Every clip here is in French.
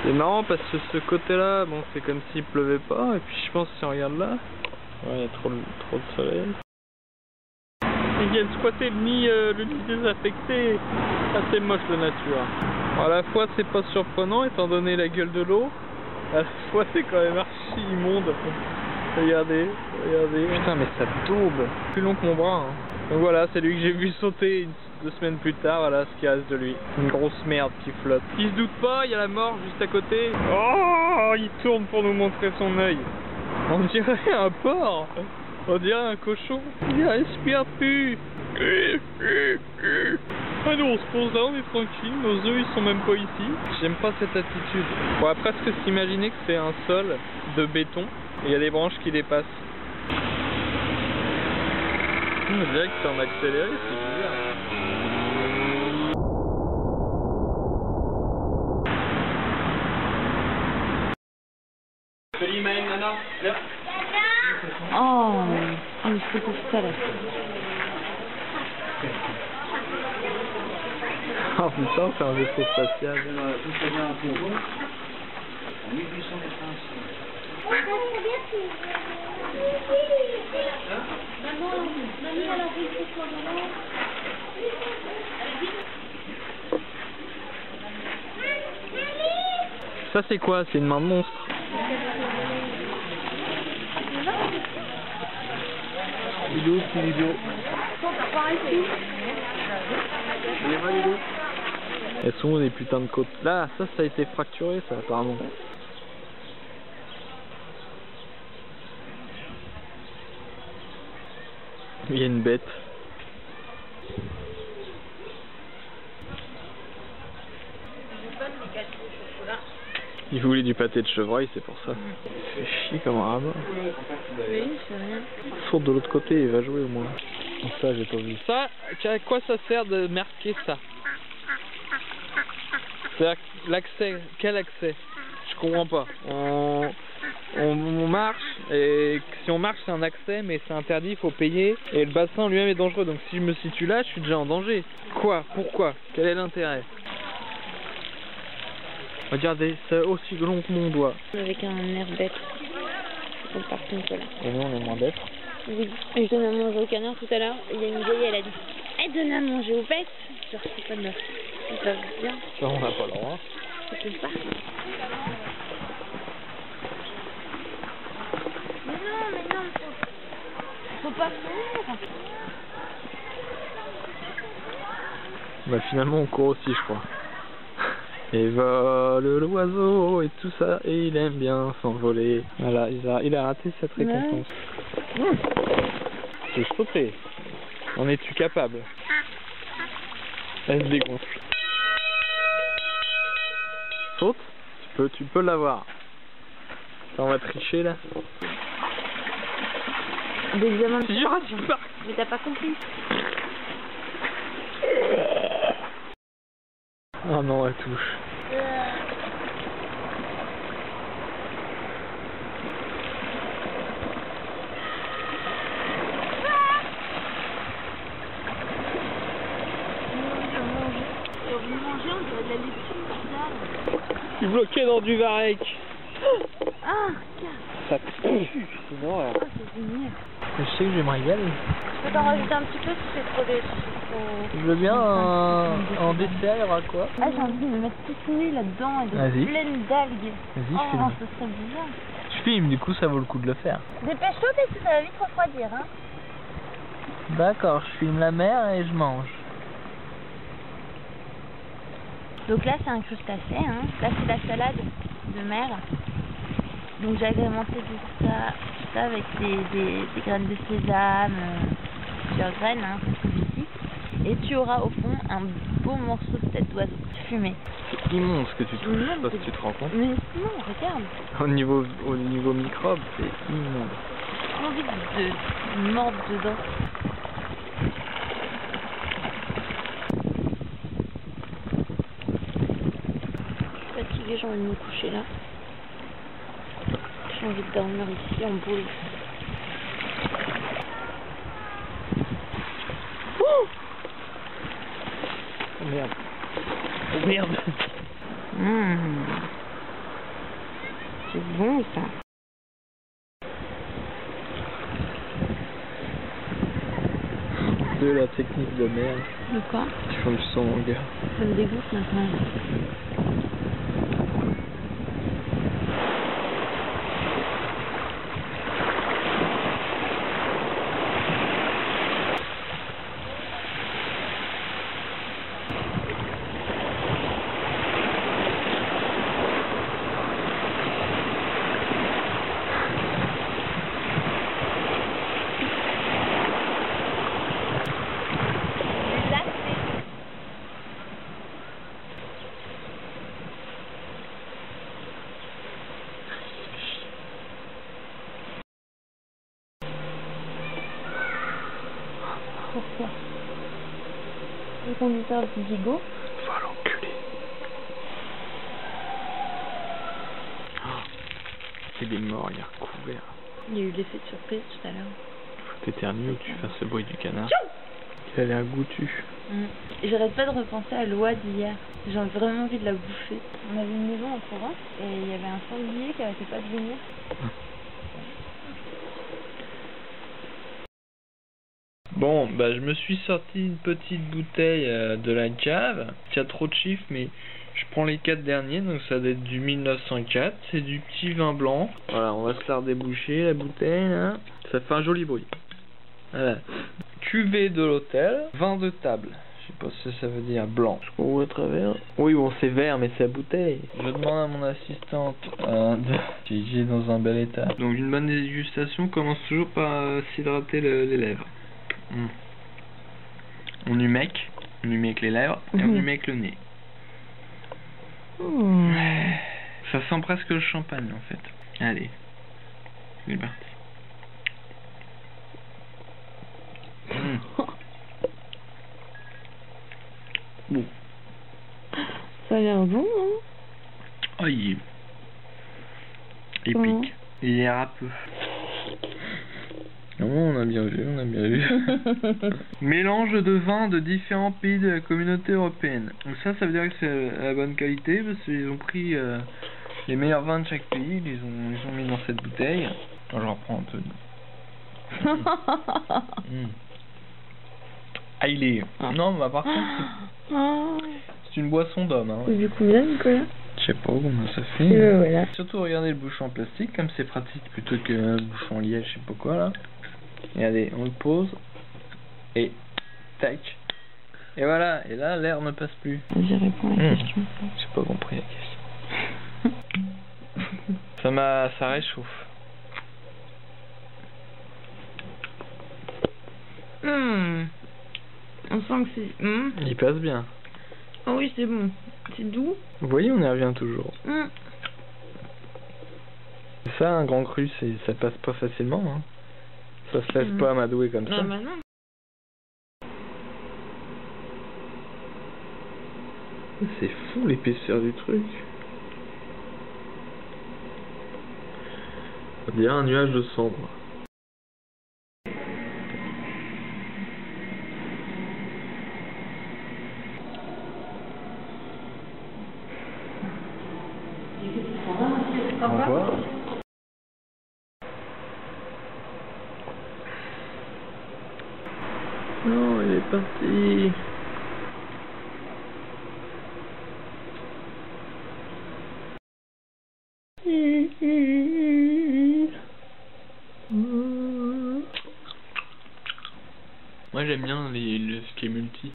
C'est marrant parce que ce côté-là, bon, c'est comme s'il pleuvait pas. Et puis je pense si on regarde là, ouais, il y a trop de soleil. Ils viennent squatter le nid désaffecté. Ah, c'est moche la nature. Alors, à la fois c'est pas surprenant étant donné la gueule de l'eau. À la fois c'est quand même archi immonde. Regardez, regardez. Putain mais ça tourbe. Plus long que mon bras. Hein. Donc voilà, c'est lui que j'ai vu sauter 2 semaines plus tard. Voilà ce qui reste de lui. Une grosse merde qui flotte. Il se doute pas, il y a la mort juste à côté. Oh, il tourne pour nous montrer son œil. On dirait un porc. On dirait un cochon. Il respire plus. Ah non, on se pose là, on est tranquille. Nos œufs ils sont même pas ici. J'aime pas cette attitude. On pourrait presque s'imaginer que c'est un sol de béton. Et il y a des branches qui dépassent. On dirait que c'est en accéléré, c'est bizarre. Salut Maëlle, Nana, viens. Oh, il faut que ça là. Oh putain, c'est un vaisseau spatial. Ça c'est quoi? C'est une main de monstre. Ludo, c'est Ludo. Elles sont où les putains de côtes? Là, ça a été fracturé ça apparemment. Il y a une bête. Il voulait du pâté de chevreuil, c'est pour ça. Il fait chier comme un rabat. Oui, c'est rien. Saute de l'autre côté, il va jouer au moins. Ça, j'ai pas vu. Ça, à quoi ça sert de marquer ça? C'est-à-dire l'accès, quel accès? Je comprends pas. On marche, et si on marche c'est un accès, mais c'est interdit, il faut payer, et le bassin lui-même est dangereux, donc si je me situe là, je suis déjà en danger. Quoi? Pourquoi? Quel est l'intérêt? Regardez, c'est aussi long que mon doigt. Avec un air bête. On part comme ça là. Et nous on est moins bêtes. Oui, je donne à manger au canard tout à l'heure. Il y a une vieille, elle a dit elle donne à manger aux bêtes. Genre, c'est pas neuf. Ils peuvent bien. Ça, on n'a pas le droit. C'est ça. Mais non, faut pas faire. Bah finalement on court aussi je crois. Et vole l'oiseau et tout ça, et il aime bien s'envoler. Voilà, il a raté cette récompense. Ouais. Je vais sauter. En es-tu capable? Elle se dégonfle. Saute, tu peux l'avoir. On va tricher là. L'examen de Jurassic Park. Mais t'as pas compris. Oh non, elle touche. Je suis bloqué dans du varech. Ah, ça pue, c'est une horreur. Oh, c'est génial. Je sais que je vais me régaler. Je peux t'en rajouter un petit peu si c'est trop des... Je veux bien en dessert, il y aura quoi? Ah, j'ai envie de me mettre tout nu là-dedans et de pleine d'algues. Vas-y, oh, filme. Ce serait bizarre. Je filme, du coup ça vaut le coup de le faire. Dépêche-toi parce que ça va vite refroidir, hein. D'accord, je filme la mer et je mange. Donc là c'est un crustacé, hein. Là c'est la salade de mer. Donc j'ai agrémenté tout ça avec des graines de sésame, plusieurs graines, hein, comme celui-ci. Et tu auras au fond un beau morceau de tête d'oiseau fumé. C'est immonde ce que tu touches, je sais pas si tu te rends compte. Mais non, regarde. Au niveau microbe, c'est immonde. J'ai envie de mordre dedans. Je suis fatiguée, j'ai envie de me coucher là. J'ai envie de dormir ici en boule. Oh, oh merde. Oh merde. C'est bon ça. De la technique de merde. De quoi? Ils font du son, mon gars. Ça me dégoûte maintenant. Pourquoi? Le conducteur du Vigo. Va l'enculer. Il est mort, il est recouvert. Il y a eu l'effet de surprise tout à l'heure. Faut t'éternuer ou que tu fasses le bruit du canard. Il a l'air goûtu. Et j'arrête pas de repenser à l'oie d'hier. J'ai vraiment envie de la bouffer. On avait une maison en Provence et il y avait un sanglier qui arrêtait pas de venir. Bon, bah je me suis sorti une petite bouteille de la cave. Il y a trop de chiffres, mais je prends les 4 derniers, donc ça doit être du 1904. C'est du petit vin blanc. Voilà, on va se la redéboucher, la bouteille, là. Ça fait un joli bruit. Voilà. Cuvée de l'hôtel, vin de table. Je sais pas ce que ça veut dire, blanc. Je crois à travers. Oui, bon, c'est vert, mais c'est la bouteille. Je demande à mon assistante qui est dans un bel état. Donc, une bonne dégustation commence toujours par s'hydrater les lèvres. On humecte les lèvres et on humecte le nez. Ça sent presque le champagne en fait. Allez, c'est parti. Bon. Ça a l'air bon, hein? Oh, il est épique. Il est râpeux. Non, on a bien vu, on a bien vu. Mélange de vins de différents pays de la communauté européenne. Donc ça veut dire que c'est la bonne qualité parce qu'ils ont pris les meilleurs vins de chaque pays, ils ont mis dans cette bouteille. Attends, je reprends un peu. Ah, il est... Non, mais par contre, c'est une boisson d'homme. Hein, ouais. Du combien, Nicolas? Je sais pas combien ça fait. Voilà. Surtout regardez le bouchon en plastique, comme c'est pratique plutôt que le bouchon en liège, je sais pas quoi là. Regardez, on le pose et tac. Et voilà, et là l'air ne passe plus. J'y réponds à la question. J'ai pas compris la question. Ça réchauffe. On sent que c'est... Il passe bien. Ah oui, c'est bon. C'est doux. Vous voyez, on y revient toujours. Ça, un grand cru, ça passe pas facilement. Hein. Ça se laisse pas amadouer comme ça. Bah non. C'est fou l'épaisseur du truc. On dirait un nuage de cendres. Au revoir. Non, il est parti. Moi j'aime bien ce qui est multi.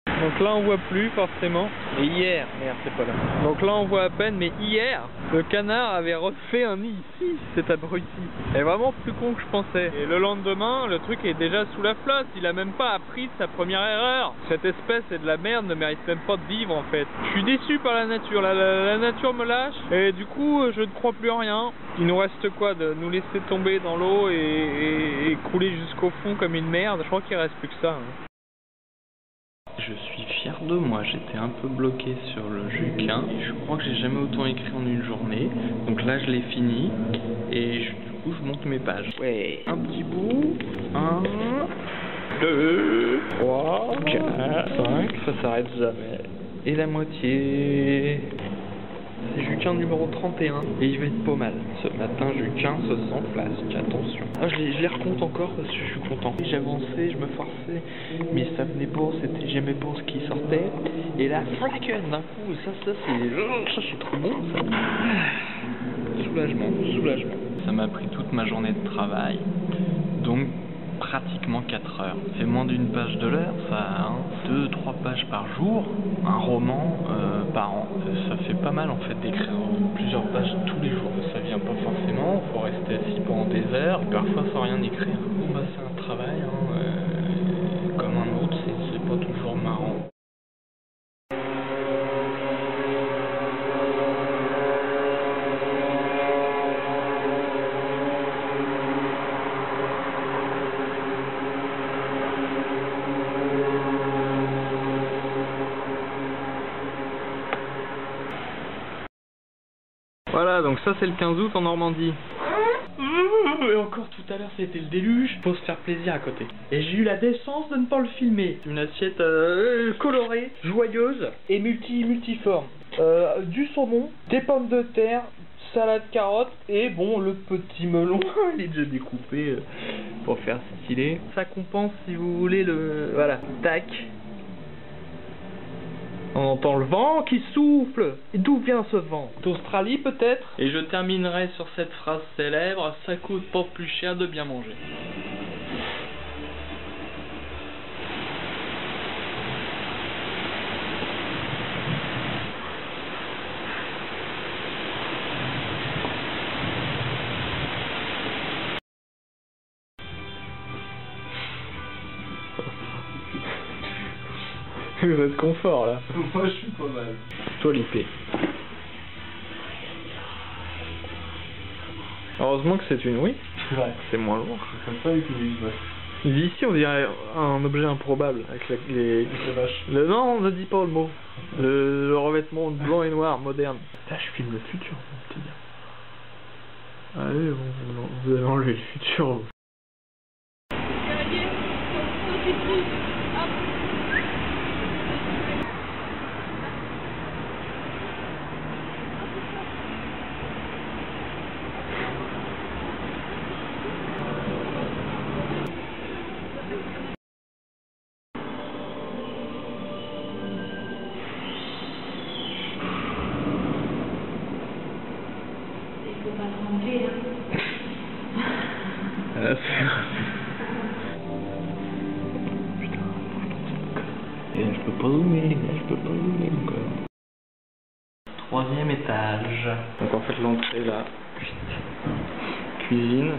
Donc là on voit plus forcément. Et hier, merde c'est pas là. Donc là on voit à peine, mais hier, le canard avait refait un nid ici, cet abruti. Il est vraiment plus con que je pensais. Et le lendemain, le truc est déjà sous la flotte, il a même pas appris de sa première erreur. Cette espèce est de la merde, ne mérite même pas de vivre en fait. Je suis déçu par la nature, la nature me lâche et du coup je ne crois plus en rien. Il nous reste quoi, de nous laisser tomber dans l'eau et couler jusqu'au fond comme une merde. Je crois qu'il reste plus que ça. Hein. Je suis fier de moi, j'étais un peu bloqué sur le Juquin. Je crois que j'ai jamais autant écrit en une journée. Donc là je l'ai fini et du coup je monte mes pages. Ouais, un petit bout. 1, 2, 3, 4, 5, ça s'arrête jamais. Et la moitié. C'est Juquin numéro 31 et il va être pas mal. Ce matin, Juquin se sent flasque, attention. Ah, je les recompte encore parce que je suis content. J'avançais, je me forçais, mais ça venait pas, j'aimais pas ce qui sortait. Et là, flac, d'un coup, ça c'est trop bon. Ça. Soulagement. Ça m'a pris toute ma journée de travail, donc pratiquement 4 heures. C'est moins d'une page de l'heure, ça, 2-3 pages par jour, un roman par an. Ça fait pas mal en fait d'écrire plusieurs pages tous les jours. Ça vient pas forcément, faut rester assis pendant des heures, parfois sans rien écrire. Bon bah c'est un travail, comme un autre, c'est pas toujours marrant. Voilà, donc ça c'est le 15 août en Normandie. Et encore tout à l'heure c'était le déluge, faut se faire plaisir à côté. Et j'ai eu la décence de ne pas le filmer. Une assiette colorée, joyeuse et multiforme. Du saumon, des pommes de terre, salade carotte et bon le petit melon, il est déjà découpé pour faire stylé. Ça compense si vous voulez le... Voilà, tac. On entend le vent qui souffle. Et d'où vient ce vent? D'Australie peut-être? Et je terminerai sur cette phrase célèbre, ça coûte pas plus cher de bien manger. Vous êtes confort là. Moi je suis pas mal. Toi l'IP. Heureusement que c'est une oui. Ouais. C'est moins lourd. C'est comme ça avec les ouais. Ici on dirait un objet improbable avec les vaches. Non, on ne dit pas le mot. Le revêtement blanc et noir moderne. Là je filme le futur, je te dire. Allez, bon, vous avez enlevé le futur. Je peux pas zoomer encore. 3e étage. Donc en fait l'entrée là, cuisine.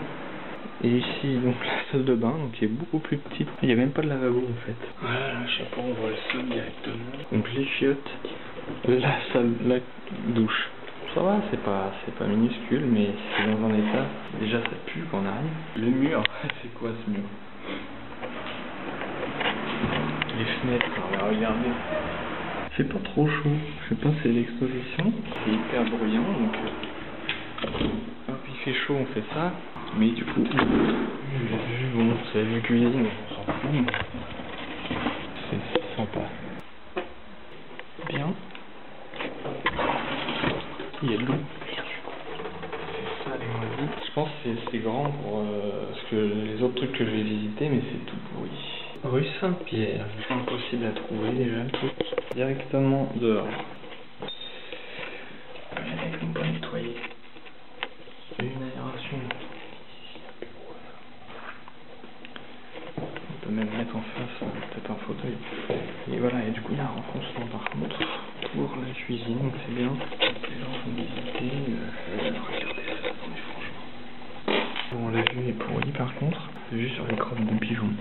Et ici donc la salle de bain, donc qui est beaucoup plus petite. Il n'y a même pas de lavabo en fait. Voilà, je sais pas, on voit le sol directement. Donc les chiottes, la salle, la douche. Ça va, c'est pas minuscule, mais c'est dans un état. Déjà ça pue quand on arrive. Le mur, c'est quoi ce mur? Les fenêtres, on va regarder. C'est pas trop chaud, je sais pas, c'est l'exposition. C'est hyper bruyant, donc hop, il fait chaud, on fait ça. Mais du coup, bon, c'est la vue cuisine, on s'en fout. C'est sympa. Bien. Il y a de l'eau. C'est ça les moisis. Je pense que c'est grand pour parce que les autres trucs que je vais visiter, mais c'est tout pourri. Rue Saint-Pierre, impossible à trouver déjà le truc. Directement dehors. On peut nettoyer. Une aération. On peut même mettre en face peut-être un fauteuil. Et voilà, et du coup il y a un renfoncement par contre pour la cuisine, donc c'est bien. Les gens vont visiter, regardez ça, mais franchement. Bon, la vue est pourrie par contre, c'est juste sur les crottes de pigeons.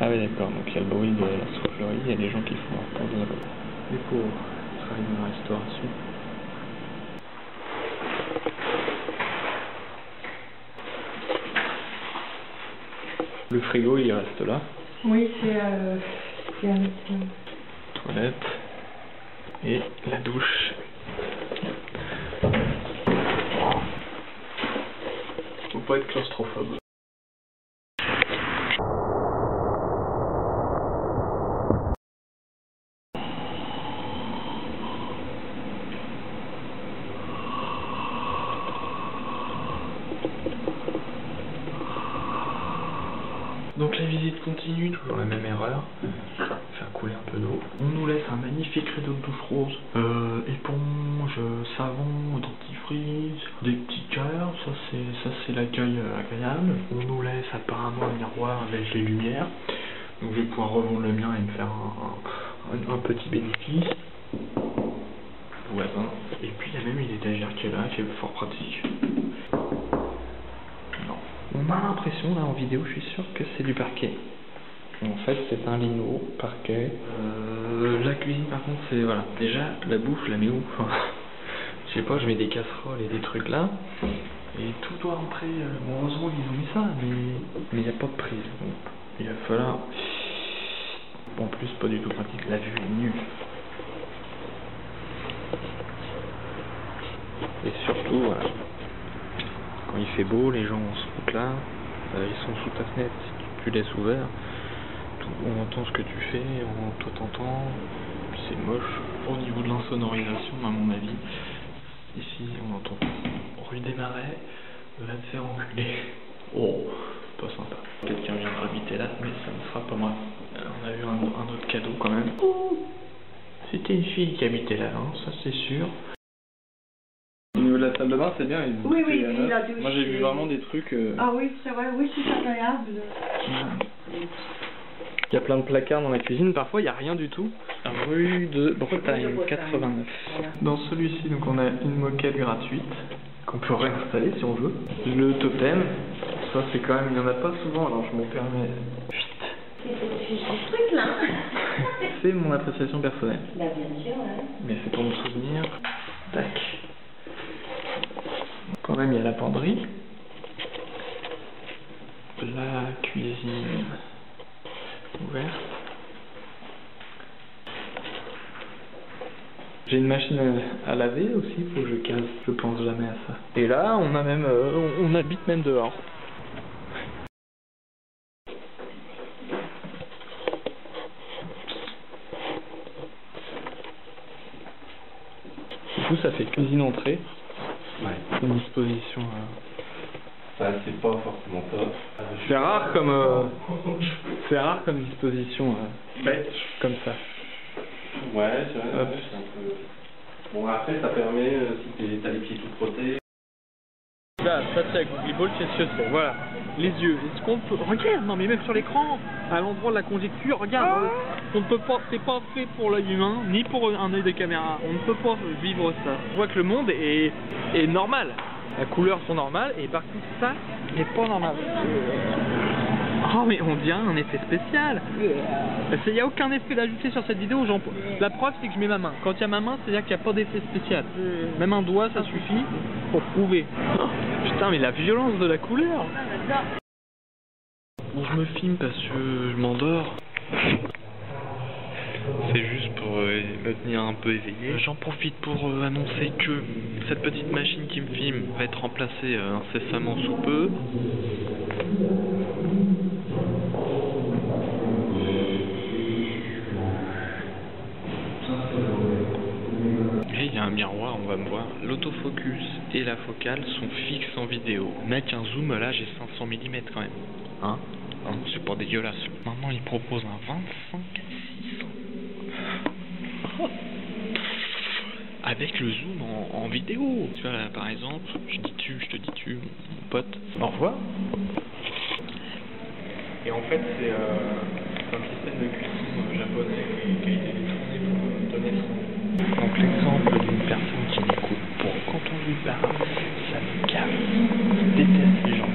Ah oui d'accord, donc il y a le bruit de la soufflerie, il y a des gens qui font leur pause là-bas. Les pauvres, ils travaillent dans la restauration. Le frigo il reste là. Oui, c'est un médecin. Toilette. Et la douche. Faut pas être claustrophobe. Donc la visite continue, toujours la même erreur, faire couler un peu d'eau. On nous laisse un magnifique rideau de douche rose, éponge, savon, dentifrice, des petits cœurs, ça c'est l'accueil agréable. On nous laisse apparemment un miroir avec les lumières, donc je vais pouvoir revendre le mien et me faire un petit bénéfice. Voisin. Et puis il y a même une étagère qui est là, qui est fort pratique. On a l'impression, là en vidéo, je suis sûr que c'est du parquet. En fait, c'est un lino, parquet. La cuisine, par contre, c'est... Voilà. Déjà, la bouffe, je la mets où? Je sais pas, je mets des casseroles et des trucs là. Et tout doit rentrer... Bon, heureusement, ils ont mis ça, mais il n'y a pas de prise. Donc, il va falloir... En plus, pas du tout pratique. La vue est nulle. Et surtout, voilà. Quand il fait beau, les gens se foutent là, ils sont sous ta fenêtre, si tu laisses ouvert, on entend ce que tu fais, toi t'entends, puis c'est moche. Au niveau de l'insonorisation, à mon avis, ici on entend rue des Marais, va te faire enculer. Oh, pas sympa. Quelqu'un viendra habiter là, mais ça ne sera pas moi. On a eu un autre cadeau quand même. C'était une fille qui habitait là, hein, ça c'est sûr. Au niveau de la salle de bain, c'est bien. Oui, oui, puis la douche. Moi j'ai vu vraiment des trucs. Ah oui, c'est vrai, oui, c'est agréable. Il y a plein de placards dans la cuisine, parfois il n'y a rien du tout. Rue de Bretagne, 89. Voilà. Dans celui-ci, donc on a une moquette gratuite qu'on peut réinstaller si on veut. Le totem, ça c'est quand même, il n'y en a pas souvent, alors je m'en permets. Ce truc là. C'est mon appréciation personnelle. Bah bien sûr, ouais. Mais c'est pour me souvenir. Tac. Quand même, il y a la penderie, la cuisine ouverte. J'ai une machine à laver aussi, faut que je case, je pense jamais à ça. Et là, on a même, on habite même dehors. Du coup, ça fait cuisine-entrée. Ouais. Une disposition. Ça, c'est pas forcément top. C'est rare comme disposition. Bête. Comme ça. Ouais, c'est vrai. C'est un peu... Bon, après, ça permet, si t'as les pieds tout frottés. Là, ça c'est la Google Ball, c'est ce que c'est. Voilà. Les yeux. Est-ce qu'on peut. Regarde, non mais même sur l'écran, à l'endroit de la conjecture, regarde. On ne peut pas. C'est pas fait pour l'œil humain, ni pour un œil de caméra. On ne peut pas vivre ça. On voit que le monde est normal. Les couleurs sont normales, et par contre ça n'est pas normal. Oh mais on dirait un effet spécial. Il n'y a aucun effet d'ajouter sur cette vidéo. La preuve c'est que je mets ma main. Quand il y a ma main, c'est-à-dire qu'il n'y a pas d'effet spécial. Même un doigt ça suffit pour prouver. Oh, putain mais la violence de la couleur. Bon, je me filme parce que je m'endors. C'est juste pour me tenir un peu éveillé. J'en profite pour annoncer que cette petite machine qui me filme va être remplacée incessamment sous peu. Et il y a un miroir, on va me voir. L'autofocus et la focale sont fixes en vidéo. Mec, un zoom là j'ai 500 mm quand même. Hein? C'est pas dégueulasse. Maintenant il propose un 25-600. Avec le zoom en vidéo. Tu vois là par exemple, je te dis tu, mon pote. Au revoir. Et en fait c'est un système de cuisson japonais qui a été détourné pour donner son. Donc l'exemple d'une personne qui m'écoute pour quand on lui parle, ça me casse. Je déteste les gens.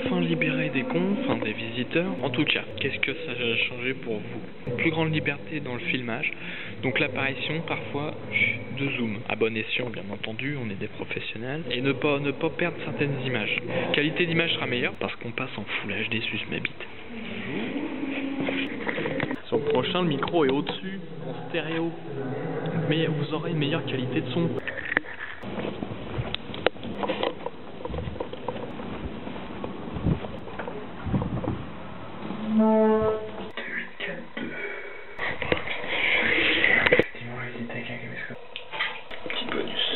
Enfin libéré des cons, enfin des visiteurs. En tout cas, qu'est-ce que ça a changé pour vous? Une plus grande liberté dans le filmage, donc l'apparition parfois de zoom. À bon escient bien entendu, on est des professionnels, et ne pas perdre certaines images. Qualité d'image sera meilleure parce qu'on passe en Full HD sur ma bite. Sur le prochain, le micro est au-dessus, en stéréo, mais vous aurez une meilleure qualité de son.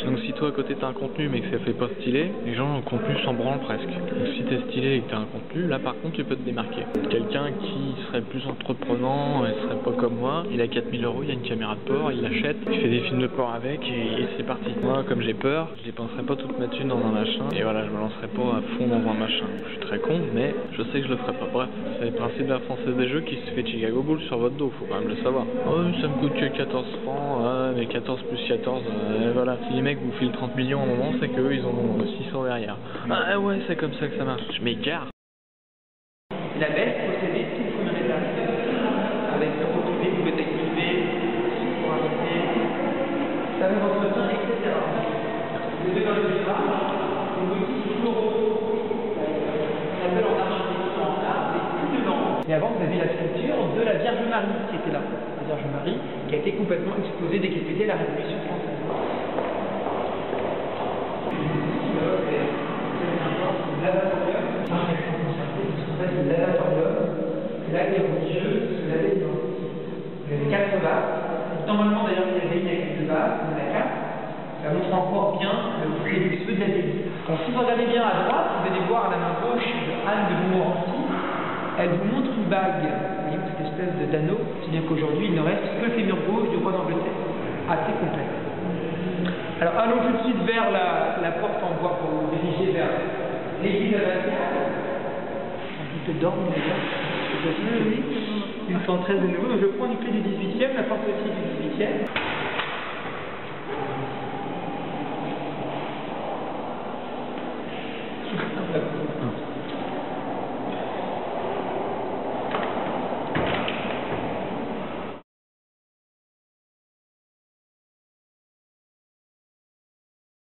Donc si toi à côté t'as un contenu mais que ça fait pas stylé, les gens le contenu s'en branlent presque. Donc si t'es stylé et que t'as un contenu, là par contre tu peux te démarquer. Quelqu'un qui serait plus entreprenant, et serait pas comme moi, il a 4000 €, il a une caméra de porc, il l'achète, il fait des films de porc avec et c'est parti. Moi comme j'ai peur, je dépenserai pas toute ma thune dans un machin et voilà, je me lancerai pas à fond dans un machin. Je suis très con mais je sais que je le ferai pas. Bref, c'est le principe de la Française des Jeux qui se fait Chicago Bull sur votre dos, faut quand même le savoir. Oh ça me coûte que 14 francs, mais 14 plus 14, voilà. Si les mecs vous filent 30 millions à un moment, c'est qu'eux ils en ont 600 derrière. Ah ouais, c'est comme ça que ça marche. Je m'égare. La baisse possédait tout le premier étage, avec bureau privé, bibliothèque privée, pour inviter, salon d'entretien, etc. Vous devez dans le virage, une boutique floraux, on appelle en architecture en art, des plus dedans. Et avant, vous avez la sculpture de la Vierge Marie qui était là. La Vierge Marie qui a été complètement explosée dès qu'elle faisait la Révolution française. Le lavatorium, là les religieux se lavaient les mains. Il y avait 4 vases. Normalement d'ailleurs il y avait une avec 2 vases, il y en a 4. Ça montre encore bien le prix luxueux de la ville. Donc si vous regardez bien à droite, vous allez voir à la main gauche de Anne de Montmorency, elle vous montre une bague, vous voyez cette espèce d'anneau, si bien qu'aujourd'hui il ne reste que le fémur gauche du roi d'Angleterre, assez complet. Alors allons tout de suite vers la porte en bois pour vous diriger vers l'église abbatiale. De dorme déjà. Une 113 de nouveau, donc je prends une clé du 18e, la porte aussi du 18e.